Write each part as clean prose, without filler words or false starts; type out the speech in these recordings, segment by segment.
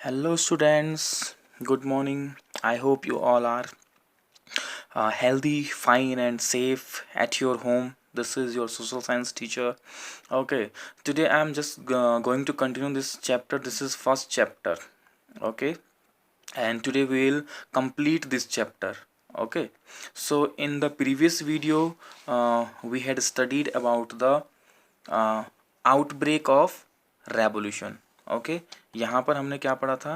Hello, students. Good morning. I hope you all are healthy, fine, and safe at your home. This is your social science teacher. Okay, today I'm just going to continue this chapter. This is first chapter. Okay, and today we'll complete this chapter. Okay, so in the previous video, we had studied about the uh, outbreak of revolution. Okay, यहाँ पर हमने क्या पढ़ा था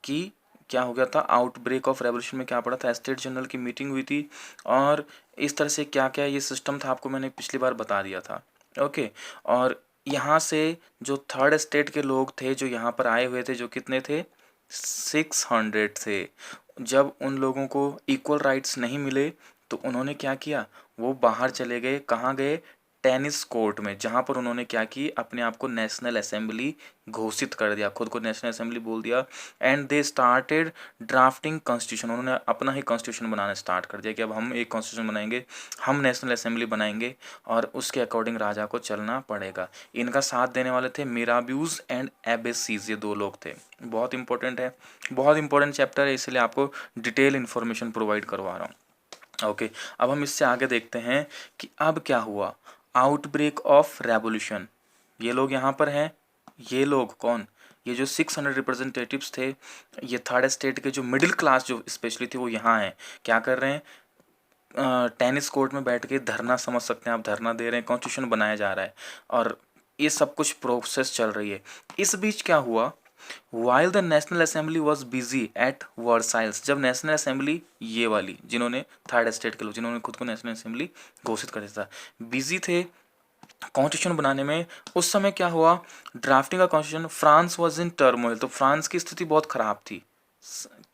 कि क्या हो गया था, आउटब्रेक ऑफ रेवोल्यूशन में क्या पढ़ा था, स्टेट जनरल की मीटिंग हुई थी और इस तरह से क्या क्या ये सिस्टम था आपको मैंने पिछली बार बता दिया था। ओके, और यहाँ से जो थर्ड स्टेट के लोग थे जो यहाँ पर आए हुए थे, जो कितने थे, 600 थे। जब उन लोगों को इक्वल राइट्स नहीं मिले तो उन्होंने क्या किया, वो बाहर चले गए। कहाँ गए, टेनिस कोर्ट में, जहाँ पर उन्होंने क्या की, अपने आप को नेशनल असेंबली घोषित कर दिया, खुद को नेशनल असेंबली बोल दिया। And they started drafting constitution, उन्होंने अपना ही कॉन्स्टिट्यूशन बनाना स्टार्ट कर दिया कि अब हम एक कॉन्स्टिट्यूशन बनाएंगे, हम नेशनल असेंबली बनाएंगे और उसके अकॉर्डिंग राजा को चलना पड़ेगा। इनका साथ देने वाले थे मिराब्यूज एंड एबेसीज, ये दो लोग थे। बहुत इंपॉर्टेंट है, बहुत इंपॉर्टेंट चैप्टर है, इसलिए आपको डिटेल इन्फॉर्मेशन प्रोवाइड करवा रहा हूँ। ओके, अब हम इससे आगे देखते हैं कि अब क्या हुआ, आउटब्रेक ऑफ रेवोल्यूशन। ये लोग यहाँ पर हैं, ये लोग कौन, ये जो 600 रिप्रेजेंटेटिव्स थे, ये थर्ड स्टेट के जो मिडिल क्लास जो स्पेशली थे वो यहाँ हैं। क्या कर रहे हैं, टेनिस कोर्ट में बैठ के धरना, समझ सकते हैं आप, धरना दे रहे हैं, कॉन्स्टिट्यूशन बनाया जा रहा है और ये सब कुछ प्रोसेस चल रही है। इस बीच क्या हुआ, while the national assembly was busy at Versailles, जब नेशनल असेंबली, ये वाली जिन्होंने थर्ड स्टेट के लोग जिन्होंने खुद को नेशनल असेंबली घोषित कर दिया था, बिजी थे कॉन्स्टिट्यूशन बनाने में, उस समय क्या हुआ, ड्राफ्टिंग का constitution, France was in turmoil, तो फ्रांस की स्थिति बहुत खराब थी।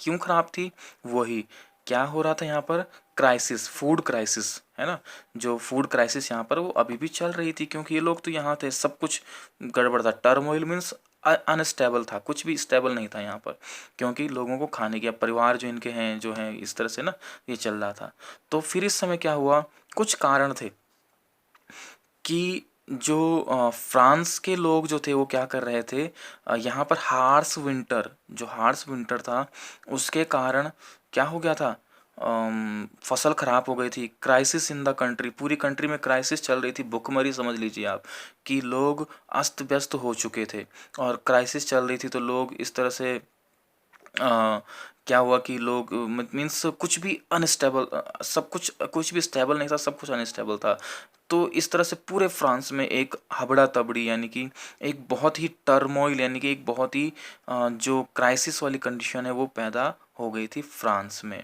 क्यों खराब थी, वही क्या हो रहा था यहाँ पर, क्राइसिस, फूड क्राइसिस है ना, जो फूड क्राइसिस यहाँ पर वो अभी भी चल रही थी, क्योंकि ये लोग तो यहाँ थे, सब कुछ गड़बड़ था। टर्मोइल मीन्स अनस्टेबल था, कुछ भी स्टेबल नहीं था यहाँ पर, क्योंकि लोगों को खाने की, परिवार जो इनके हैं जो हैं इस तरह से ना, ये चल रहा था। तो फिर इस समय क्या हुआ, कुछ कारण थे कि जो फ्रांस के लोग जो थे वो क्या कर रहे थे, यहाँ पर हार्श विंटर, जो हार्श विंटर था उसके कारण क्या हो गया था, फसल खराब हो गई थी। क्राइसिस इन द कंट्री, पूरी कंट्री में क्राइसिस चल रही थी, भुखमरी समझ लीजिए आप, कि लोग अस्त व्यस्त हो चुके थे और क्राइसिस चल रही थी, तो लोग इस तरह से क्या हुआ कि लोग मीन्स कुछ भी अनस्टेबल, सब कुछ भी स्टेबल नहीं था, सब कुछ अनस्टेबल था। तो इस तरह से पूरे फ्रांस में एक हबड़ा तबड़ी, यानी कि एक बहुत ही टर्मोइल, यानी कि एक बहुत ही जो क्राइसिस वाली कंडीशन है वो पैदा हो गई थी फ्रांस में।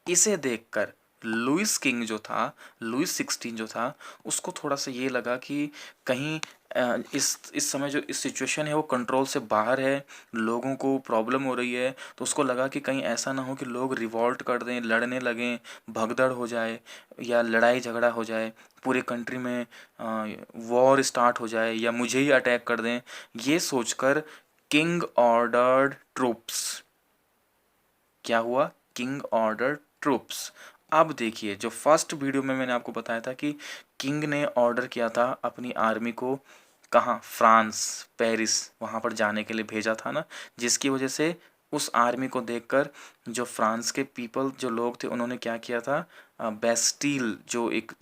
इसे देखकर लुइस किंग जो था, लुइस 16 जो था, उसको थोड़ा सा ये लगा कि कहीं इस समय जो इस सिचुएशन है वो कंट्रोल से बाहर है, लोगों को प्रॉब्लम हो रही है, तो उसको लगा कि कहीं ऐसा ना हो कि लोग रिवॉल्ट कर दें, लड़ने लगें, भगदड़ हो जाए या लड़ाई झगड़ा हो जाए, पूरे कंट्री में वॉर स्टार्ट हो जाए या मुझे ही अटैक कर दें। ये सोचकर किंग ऑर्डर्ड ट्रूप्स, क्या हुआ, किंग ऑर्डर ट्रूप्स। अब देखिए, जो फर्स्ट वीडियो में मैंने आपको बताया था कि किंग ने ऑर्डर किया था अपनी आर्मी को, कहाँ, फ्रांस, पेरिस, वहाँ पर जाने के लिए भेजा था ना, जिसकी वजह से उस आर्मी को देखकर जो फ्रांस के पीपल, जो लोग थे, उन्होंने क्या किया था, बेस्टील जो एक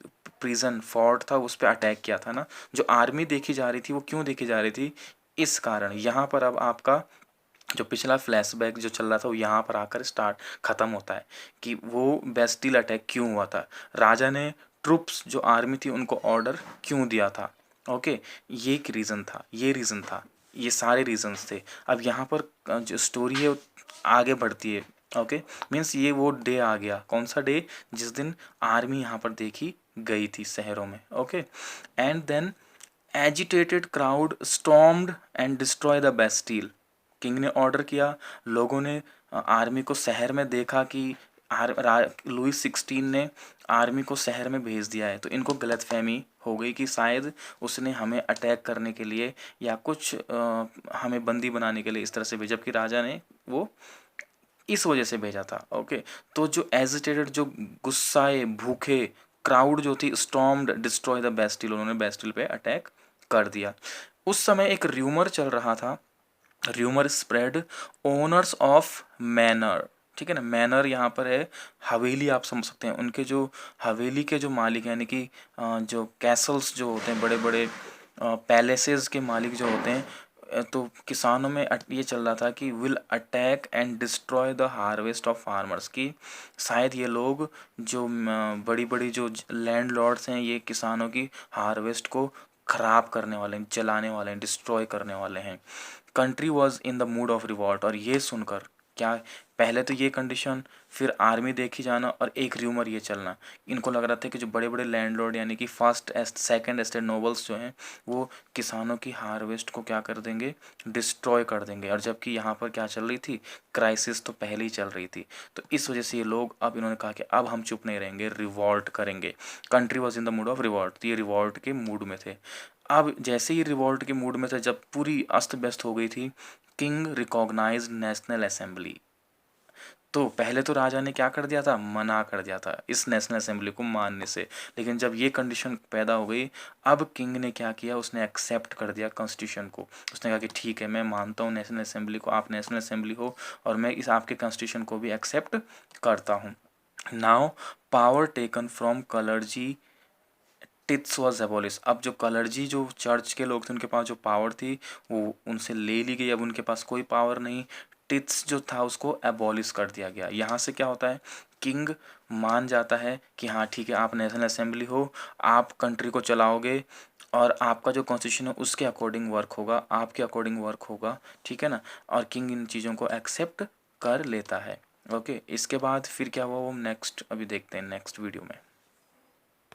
प्रिजन फोर्ट था उस पर अटैक किया था ना। जो आर्मी देखी जा रही थी वो क्यों देखी जा रही थी, इस कारण। यहाँ पर अब आपका जो पिछला फ्लैशबैक जो चल रहा था वो यहाँ पर आकर स्टार्ट खत्म होता है कि वो बेस्टिल अटैक क्यों हुआ था, राजा ने ट्रुप्स जो आर्मी थी उनको ऑर्डर क्यों दिया था। ओके, ये एक रीज़न था, ये रीज़न था, ये सारे रीजंस थे। अब यहाँ पर जो स्टोरी है वो आगे बढ़ती है। ओके, मीन्स ये वो डे आ गया, कौन सा डे, जिस दिन आर्मी यहाँ पर देखी गई थी शहरों में। Okay, and then agitated crowd stormed and destroy the Bastille. King ने ऑर्डर किया, लोगों ने आर्मी को शहर में देखा कि लुइस 16 ने आर्मी को शहर में भेज दिया है, तो इनको गलतफहमी हो गई कि शायद उसने हमें अटैक करने के लिए या कुछ हमें बंदी बनाने के लिए इस तरह से भेजा, जबकि राजा ने वो इस वजह से भेजा था। ओके, तो जो एजिटेटेड, जो गुस्साए भूखे क्राउड जो थी, स्टॉर्म्ड डिस्ट्रॉय द बेस्टिल, उन्होंने बेस्टिल पे अटैक कर दिया। उस समय एक र्यूमर चल रहा था rumour spread owners of manner, ठीक है ना, मैनर यहाँ पर है हवेली, आप समझ सकते हैं, उनके जो हवेली के जो मालिक यानी कि जो कैसल्स जो होते हैं, बड़े बड़े पैलेसेस के मालिक जो होते हैं, तो किसानों में ये चल रहा था कि will attack and destroy the harvest of farmers, की शायद ये लोग जो बड़ी बड़ी जो लैंडलॉर्ड्स हैं, ये किसानों की हार्वेस्ट को खराब करने वाले हैं, जलाने वाले हैं, डिस्ट्रॉय करने वाले हैं। Country was in the mood off revolt, और ये सुनकर क्या, पहले तो ये कंडीशन, फिर आर्मी देखी जाना, और एक र्यूमर ये चलना, इनको लग रहा था कि जो बड़े बड़े लैंडलॉर्ड यानी कि फर्स्ट सेकंड एस्टेट नोबल्स जो हैं, वो किसानों की हार्वेस्ट को क्या कर देंगे, डिस्ट्रॉय कर देंगे। और जबकि यहाँ पर क्या चल रही थी, क्राइसिस तो पहले ही चल रही थी। तो इस वजह से ये लोग, अब इन्होंने कहा कि अब हम चुप नहीं रहेंगे, रिवॉल्ट करेंगे। Country was in the mood off revolt, तो ये रिवॉल्ट के मूड में थे। अब जैसे ही रिवॉल्ट के मूड में थे, जब पूरी अस्त व्यस्त हो गई थी, किंग रिकॉग्नाइज नेशनल असेंबली। तो पहले तो राजा ने क्या कर दिया था, मना कर दिया था इस नेशनल असेंबली को मानने से। लेकिन जब ये कंडीशन पैदा हो गई, अब किंग ने क्या किया, उसने एक्सेप्ट कर दिया कॉन्स्टिट्यूशन को। उसने कहा कि ठीक है, मैं मानता हूँ नेशनल असेंबली को, आप नेशनल असेंबली हो, और मैं इस आपके कॉन्स्टिट्यूशन को भी एक्सेप्ट करता हूँ। Now power taken from clergy tithes was abolish. अब जो कलर्जी जो चर्च के लोग थे, उनके पास जो पावर थी वो उनसे ले ली गई, अब उनके पास कोई पावर नहीं। टिथ्स जो था उसको एबॉलिश कर दिया गया। यहाँ से क्या होता है, किंग मान जाता है कि हाँ ठीक है, आप नेशनल असेंबली हो, आप कंट्री को चलाओगे, और आपका जो कॉन्स्टिट्यूशन है उसके अकॉर्डिंग वर्क होगा, आपके अकॉर्डिंग वर्क होगा, ठीक है ना। और किंग इन चीज़ों को एक्सेप्ट कर लेता है। ओके, इसके बाद फिर क्या हुआ वो नेक्स्ट अभी देखते हैं नेक्स्ट वीडियो में।